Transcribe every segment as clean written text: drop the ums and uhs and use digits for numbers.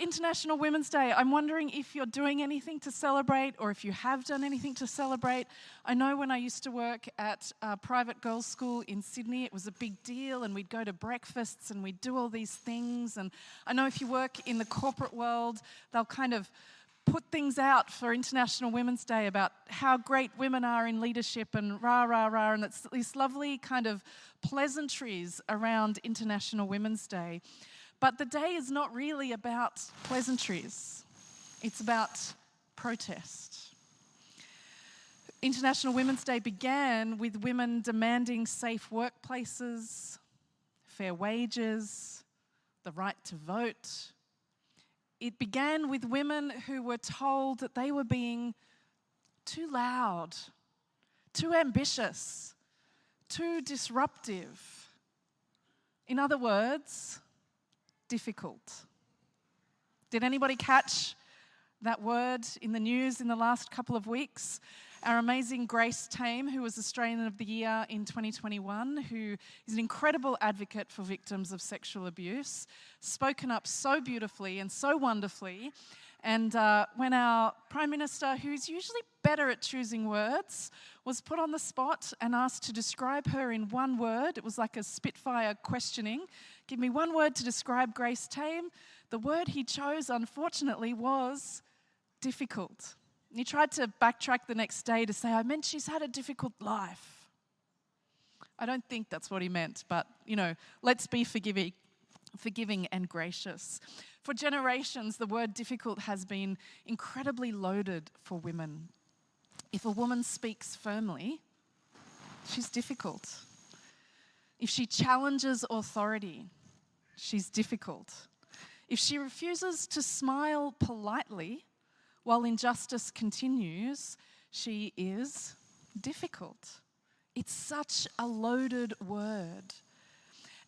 International Women's Day. I'm wondering if you're doing anything to celebrate or if you have done anything to celebrate. I know when I used to work at a private girls' school in Sydney, it was a big deal, and we'd go to breakfasts and we'd do all these things. And I know if you work in the corporate world, they'll kind of put things out for International Women's Day about how great women are in leadership and rah, rah, rah, and it's these lovely kind of pleasantries around International Women's Day. But the day is not really about pleasantries. It's about protest. International Women's Day began with women demanding safe workplaces, fair wages, the right to vote. It began with women who were told that they were being too loud, too ambitious, too disruptive. In other words, difficult. Did anybody catch that word in the news in the last couple of weeks? Our amazing Grace Tame, who was Australian of the Year in 2021, who is an incredible advocate for victims of sexual abuse, spoken up so beautifully and so wonderfully. And when our Prime Minister, who's usually better at choosing words, was put on the spot and asked to describe her in one word, it was like a Spitfire questioning. Give me one word to describe Grace Tame. The word he chose, unfortunately, was difficult. He tried to backtrack the next day to say, I meant she's had a difficult life. I don't think that's what he meant, but, let's be forgiving and gracious. For generations, the word difficult has been incredibly loaded for women. If a woman speaks firmly, she's difficult. If she challenges authority, she's difficult. If she refuses to smile politely while injustice continues, she is difficult. It's such a loaded word.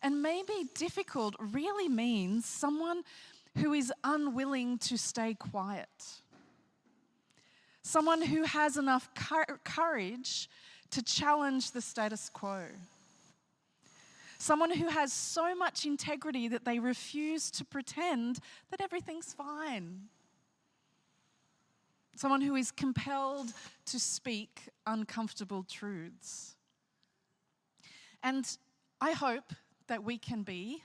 And maybe difficult really means someone who is unwilling to stay quiet. Someone who has enough courage to challenge the status quo. Someone who has so much integrity that they refuse to pretend that everything's fine. Someone who is compelled to speak uncomfortable truths. And I hope that we can be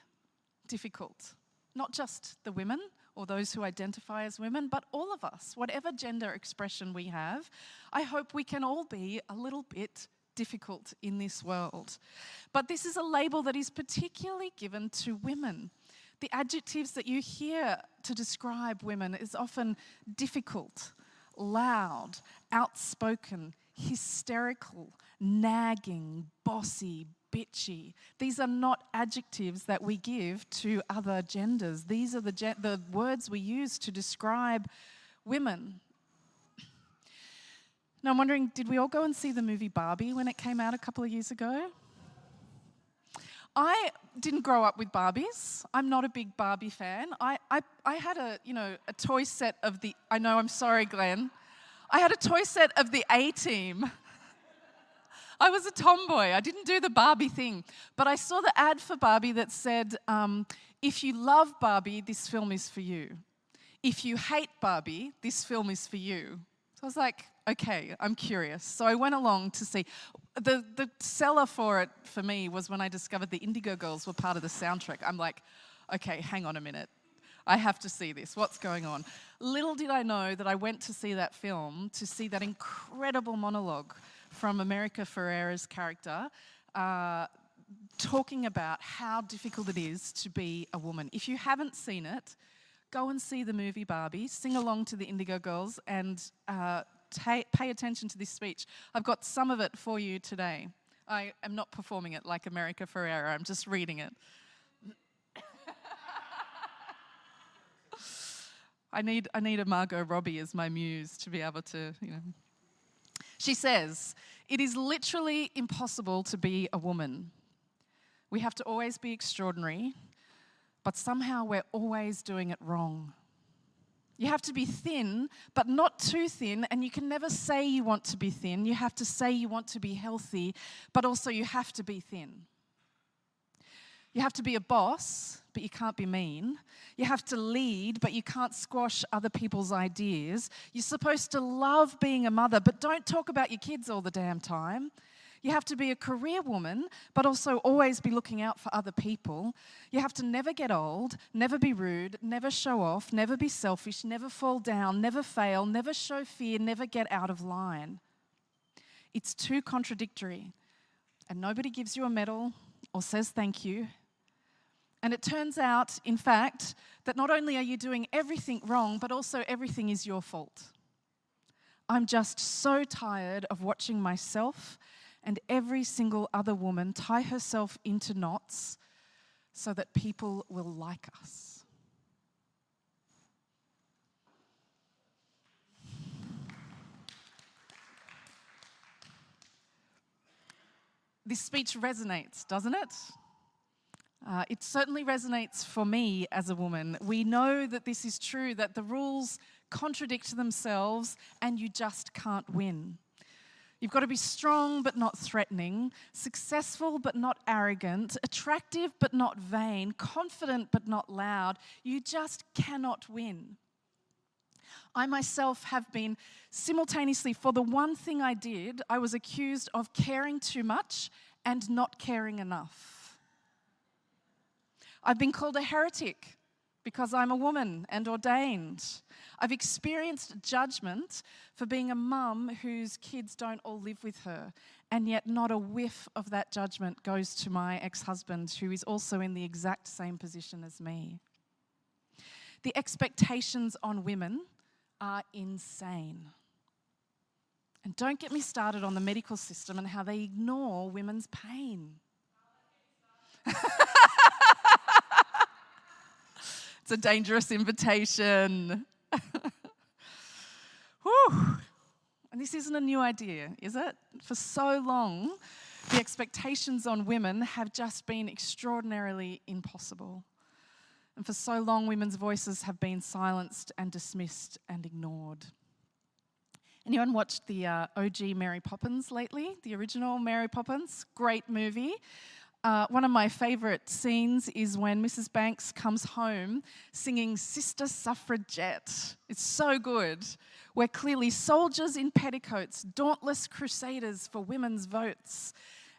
difficult. Not just the women or those who identify as women, but all of us, whatever gender expression we have. I hope we can all be a little bit difficult in this world. But this is a label that is particularly given to women. The adjectives that you hear to describe women is often difficult, loud, outspoken, hysterical, nagging, bossy, bitchy. These are not adjectives that we give to other genders. These are the words we use to describe women. Now I'm wondering, did we all go and see the movie Barbie when it came out a couple of years ago? I didn't grow up with Barbies. I'm not a big Barbie fan. I had a toy set of the, I know, I'm sorry, Glenn. I had a toy set of the A-Team. I was a tomboy. I didn't do the Barbie thing. But I saw the ad for Barbie that said, if you love Barbie, this film is for you. If you hate Barbie, this film is for you. So I was like, okay, I'm curious. So I went along to see. The seller for it for me was when I discovered the Indigo Girls were part of the soundtrack. I'm like, okay, hang on a minute. I have to see this. What's going on? Little did I know that I went to see that film to see that incredible monologue from America Ferrera's character talking about how difficult it is to be a woman. If you haven't seen it, go and see the movie Barbie, sing along to the Indigo Girls, and pay attention to this speech. I've got some of it for you today. I am not performing it like America Ferrera. I'm just reading it. I need a Margot Robbie as my muse to be able to, She says, it is literally impossible to be a woman. We have to always be extraordinary, but somehow we're always doing it wrong. You have to be thin, but not too thin, and you can never say you want to be thin. You have to say you want to be healthy, but also you have to be thin. You have to be a boss, but you can't be mean. You have to lead, but you can't squash other people's ideas. You're supposed to love being a mother, but don't talk about your kids all the damn time. You have to be a career woman, but also always be looking out for other people. You have to never get old, never be rude, never show off, never be selfish, never fall down, never fail, never show fear, never get out of line. It's too contradictory, and nobody gives you a medal or says thank you. And it turns out, in fact, that not only are you doing everything wrong, but also everything is your fault. I'm just so tired of watching myself and every single other woman tie herself into knots so that people will like us. This speech resonates, doesn't it? It certainly resonates for me as a woman. We know that this is true, that the rules contradict themselves and you just can't win. You've got to be strong but not threatening, successful but not arrogant, attractive but not vain, confident but not loud. You just cannot win. I myself have been simultaneously, for the one thing I did, I was accused of caring too much and not caring enough. I've been called a heretic because I'm a woman and ordained. I've experienced judgment for being a mum whose kids don't all live with her, and yet not a whiff of that judgment goes to my ex-husband, who is also in the exact same position as me. The expectations on women are insane. And don't get me started on the medical system and how they ignore women's pain. It's a dangerous invitation. Whew. And this isn't a new idea, is it? For so long, the expectations on women have just been extraordinarily impossible. And for so long, women's voices have been silenced and dismissed and ignored. Anyone watched the OG Mary Poppins lately? The original Mary Poppins? Great movie. One of my favourite scenes is when Mrs. Banks comes home singing Sister Suffragette. It's so good. We're clearly soldiers in petticoats, dauntless crusaders for women's votes.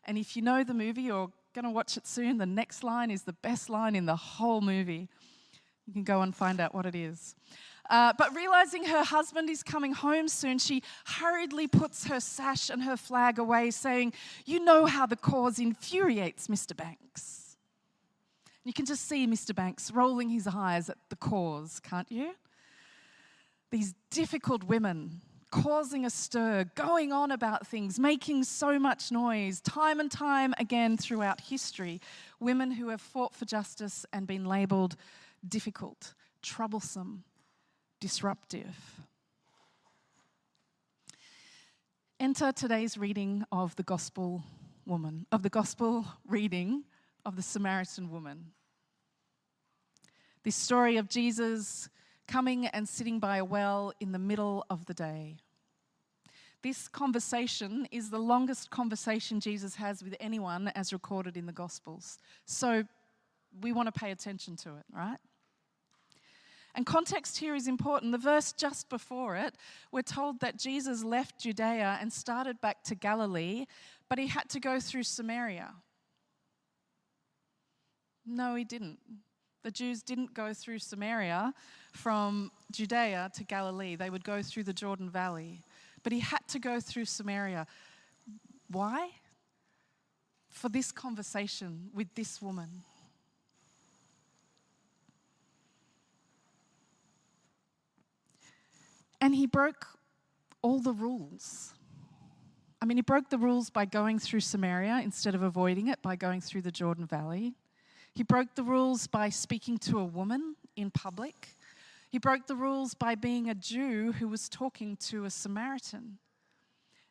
And if you know the movie or going to watch it soon, the next line is the best line in the whole movie. You can go and find out what it is. But realising her husband is coming home soon, she hurriedly puts her sash and her flag away, saying, "You know how the cause infuriates Mr. Banks." You can just see Mr. Banks rolling his eyes at the cause, can't you? These difficult women causing a stir, going on about things, making so much noise, time and time again throughout history. Women who have fought for justice and been labelled difficult, troublesome, disruptive. Enter today's reading of the gospel reading of the Samaritan woman. This story of Jesus coming and sitting by a well in the middle of the day. This conversation is the longest conversation Jesus has with anyone as recorded in the Gospels. So we want to pay attention to it, right? And context here is important. The verse just before it, we're told that Jesus left Judea and started back to Galilee, but he had to go through Samaria. No, he didn't. The Jews didn't go through Samaria from Judea to Galilee. They would go through the Jordan Valley. But he had to go through Samaria. Why? For this conversation with this woman. And he broke all the rules. I mean, he broke the rules by going through Samaria instead of avoiding it by going through the Jordan Valley. He broke the rules by speaking to a woman in public. He broke the rules by being a Jew who was talking to a Samaritan.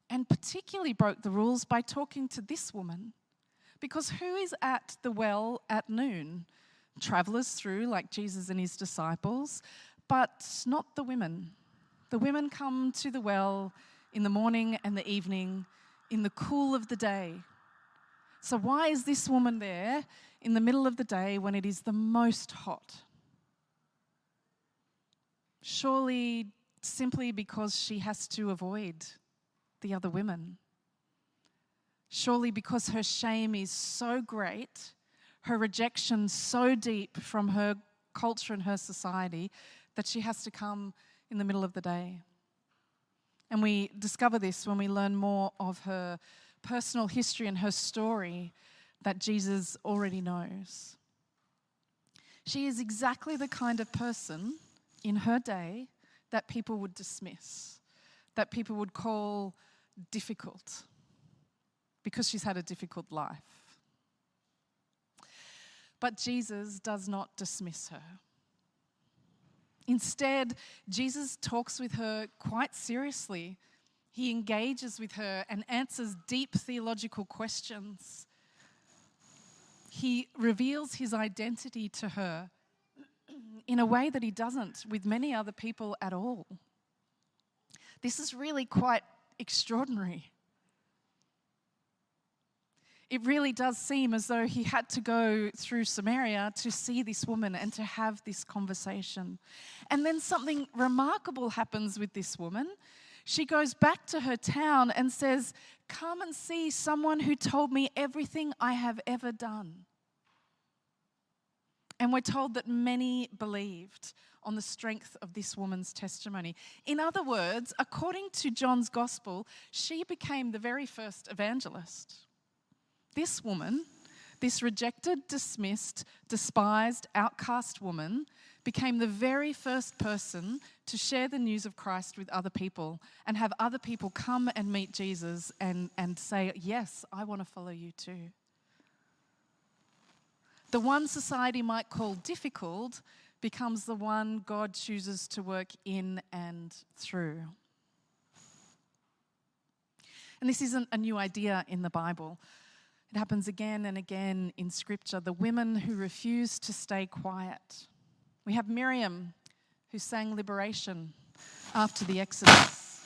And particularly broke the rules by talking to this woman. Because who is at the well at noon? Travellers through, like Jesus and his disciples, but not the women. The women come to the well in the morning and the evening, in the cool of the day. So why is this woman there in the middle of the day when it is the most hot? Surely simply because she has to avoid the other women. Surely because her shame is so great, her rejection so deep from her culture and her society, that she has to come in the middle of the day. And we discover this when we learn more of her personal history and her story that Jesus already knows. She is exactly the kind of person in her day that people would dismiss, that people would call difficult, because she's had a difficult life. But Jesus does not dismiss her. Instead, Jesus talks with her quite seriously. He engages with her and answers deep theological questions. He reveals his identity to her in a way that he doesn't with many other people at all. This is really quite extraordinary. It really does seem as though he had to go through Samaria to see this woman and to have this conversation. And then something remarkable happens with this woman. She goes back to her town and says, "Come and see someone who told me everything I have ever done." And we're told that many believed on the strength of this woman's testimony. In other words, according to John's gospel, she became the very first evangelist. This woman, this rejected, dismissed, despised, outcast woman, became the very first person to share the news of Christ with other people and have other people come and meet Jesus and say, "Yes, I want to follow you too." The one society might call difficult becomes the one God chooses to work in and through. And this isn't a new idea in the Bible. It happens again and again in Scripture. The women who refuse to stay quiet. We have Miriam, who sang liberation after the Exodus.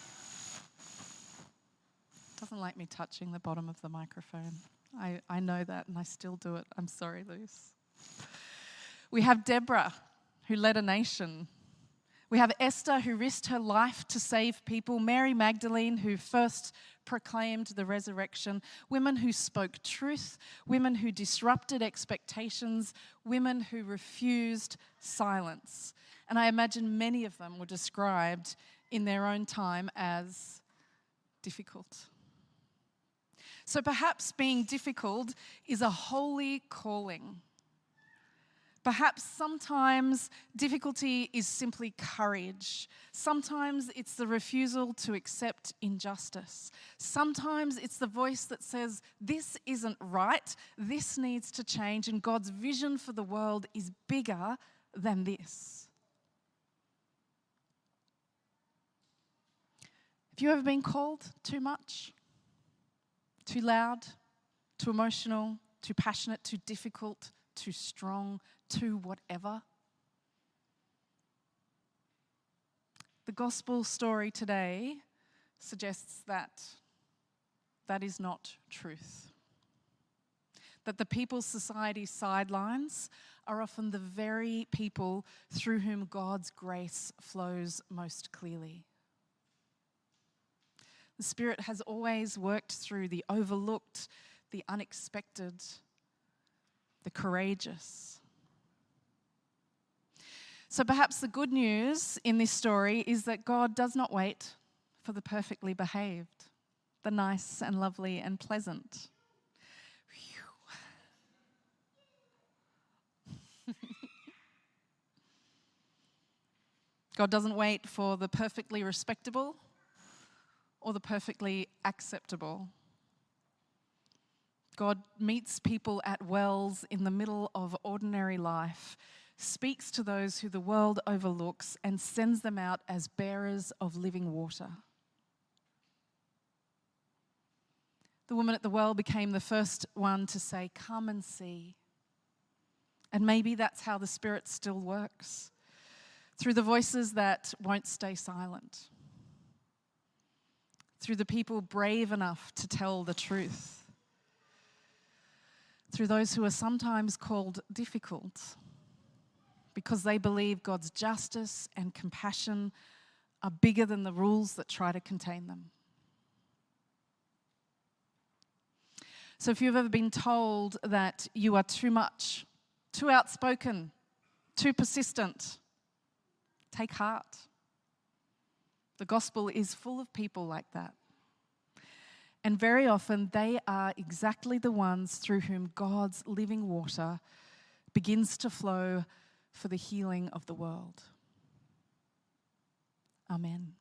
Doesn't like me touching the bottom of the microphone. I know that and I still do it. I'm sorry, Luce. We have Deborah, who led a nation. We have Esther, who risked her life to save people. Mary Magdalene, who first proclaimed the resurrection. Women who spoke truth. Women who disrupted expectations. Women who refused silence. And I imagine many of them were described in their own time as difficult. So perhaps being difficult is a holy calling. Perhaps sometimes difficulty is simply courage. Sometimes it's the refusal to accept injustice. Sometimes it's the voice that says, "This isn't right, this needs to change, and God's vision for the world is bigger than this." Have you ever been called too much? Too loud? Too emotional? Too passionate? Too difficult? Too strong? Too whatever? The gospel story today suggests that that is not truth. That the people society's sidelines are often the very people through whom God's grace flows most clearly. The Spirit has always worked through the overlooked, the unexpected, the courageous. So perhaps the good news in this story is that God does not wait for the perfectly behaved, the nice and lovely and pleasant. God doesn't wait for the perfectly respectable or the perfectly acceptable. God meets people at wells in the middle of ordinary life, speaks to those who the world overlooks, and sends them out as bearers of living water. The woman at the well became the first one to say, "Come and see." And maybe that's how the Spirit still works, through the voices that won't stay silent, through the people brave enough to tell the truth. through those who are sometimes called difficult, because they believe God's justice and compassion are bigger than the rules that try to contain them. So if you've ever been told that you are too much, too outspoken, too persistent, take heart. The gospel is full of people like that. And very often they are exactly the ones through whom God's living water begins to flow for the healing of the world. Amen.